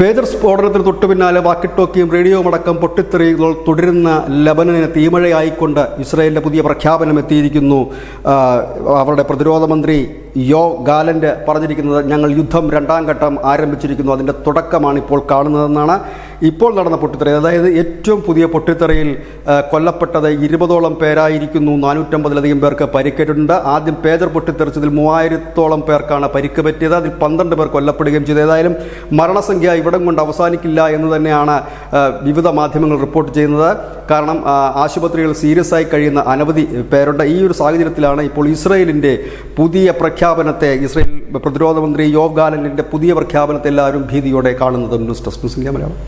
Pager സ്ഫോടനത്തിന് തൊട്ടുപിന്നാലെ വാക്കിട്ടോക്കിയും റേഡിയോയും അടക്കം പൊട്ടിത്തെറികൾ തുടരുന്ന ലബനന് തീമഴയായിക്കൊണ്ട് ഇസ്രായേലിൻ്റെ പുതിയ പ്രഖ്യാപനം എത്തിയിരിക്കുന്നു. അവരുടെ പ്രതിരോധ മന്ത്രി യോവ് ഗാലന്റ് പറഞ്ഞിരിക്കുന്നത്, ഞങ്ങൾ യുദ്ധം രണ്ടാം ഘട്ടം ആരംഭിച്ചിരിക്കുന്നു, അതിൻ്റെ തുടക്കമാണ് ഇപ്പോൾ കാണുന്നതെന്നാണ്. ഇപ്പോൾ നടന്ന പൊട്ടിത്തെറി, അതായത് ഏറ്റവും പുതിയ പൊട്ടിത്തെറിയിൽ കൊല്ലപ്പെട്ടത് 20ഓളം പേരായിരിക്കുന്നു. 450ലധികം പേർക്ക് പരിക്കേറ്റിട്ടുണ്ട്. ആദ്യം പേജർ പൊട്ടിത്തെറിച്ചതിൽ 3000ഓളം പേർക്കാണ് പരിക്ക് പറ്റിയത്. അതിൽ 12 പേർ കൊല്ലപ്പെടുകയും ചെയ്തു. ഏതായാലും മരണസംഖ്യ ഇവിടം കൊണ്ട് അവസാനിക്കില്ല എന്ന് തന്നെയാണ് വിവിധ മാധ്യമങ്ങൾ റിപ്പോർട്ട് ചെയ്യുന്നത്. കാരണം ആശുപത്രികൾ സീരിയസ് ആയി കഴിയുന്ന അനവധി പേരുണ്ട്. ഈ ഒരു സാഹചര്യത്തിലാണ് ഇപ്പോൾ ഇസ്രായേലിൻ്റെ പുതിയ പ്രഖ്യാപനത്തെ, ഇസ്രായേൽ പ്രതിരോധ മന്ത്രി യോവ് ഗാലന്റിൻ്റെ പുതിയ പ്രഖ്യാപനത്തെ എല്ലാവരും ഭീതിയോടെ കാണുന്നത്. News desk news India Malayalam.